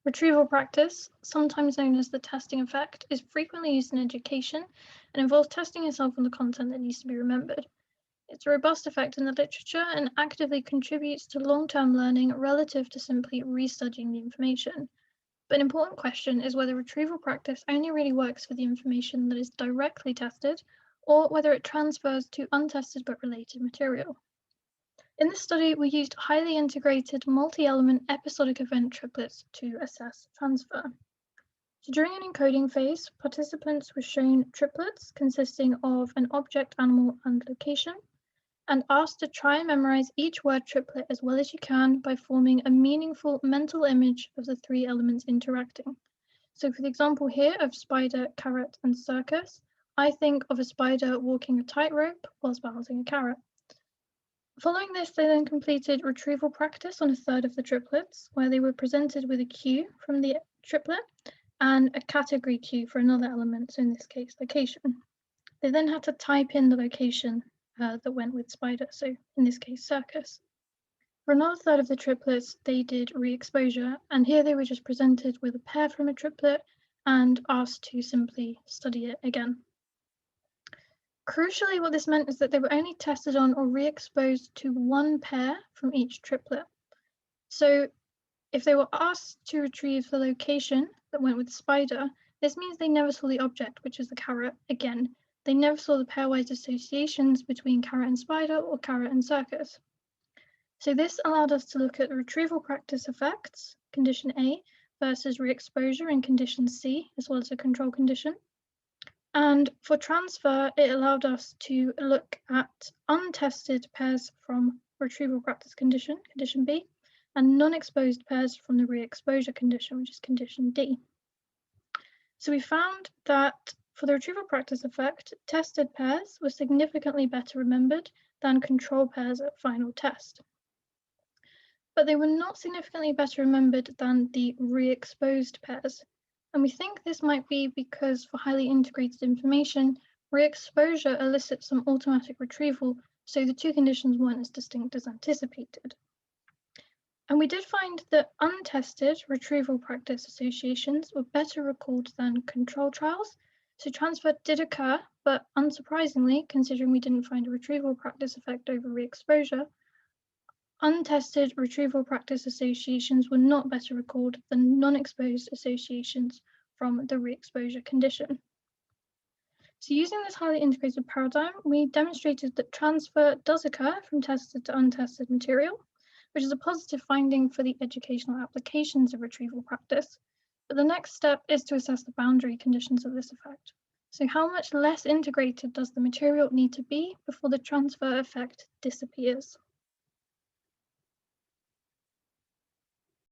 Retrieval practice, sometimes known as the testing effect, is frequently used in education and involves testing yourself on the content that needs to be remembered. It's a robust effect in the literature and actively contributes to long-term learning relative to simply restudying the information. But an important question is whether retrieval practice only really works for the information that is directly tested, or whether it transfers to untested but related material. In this study, we used highly integrated multi-element episodic event triplets to assess transfer. So during an encoding phase, participants were shown triplets consisting of an object, animal, and location, and asked to try and memorize each word triplet as well as you can by forming a meaningful mental image of the three elements interacting. So for the example here of spider, carrot, and circus, I think of a spider walking a tightrope whilst balancing a carrot. Following this, they then completed retrieval practice on a third of the triplets, where they were presented with a cue from the triplet and a category cue for another element, so in this case, location. They then had to type in the location that went with spider, so in this case, circus. For another third of the triplets, they did re-exposure, and here they were just presented with a pair from a triplet and asked to simply study it again. Crucially, what this meant is that they were only tested on or re-exposed to one pair from each triplet. So if they were asked to retrieve the location that went with spider, this means they never saw the object, which is the carrot. Again, they never saw the pairwise associations between carrot and spider or carrot and circus. So this allowed us to look at the retrieval practice effects, condition A, versus re-exposure in condition C, as well as a control condition. And for transfer, it allowed us to look at untested pairs from retrieval practice condition, condition B, and non-exposed pairs from the re-exposure condition, which is condition D. So we found that for the retrieval practice effect, tested pairs were significantly better remembered than control pairs at final test. But they were not significantly better remembered than the re-exposed pairs. And we think this might be because for highly integrated information, re-exposure elicits some automatic retrieval, so the two conditions weren't as distinct as anticipated. And we did find that untested retrieval practice associations were better recalled than control trials, so transfer did occur, but unsurprisingly, considering we didn't find a retrieval practice effect over re-exposure, untested retrieval practice associations were not better recalled than non-exposed associations from the re-exposure condition. So using this highly integrated paradigm, we demonstrated that transfer does occur from tested to untested material, which is a positive finding for the educational applications of retrieval practice. But the next step is to assess the boundary conditions of this effect. So how much less integrated does the material need to be before the transfer effect disappears?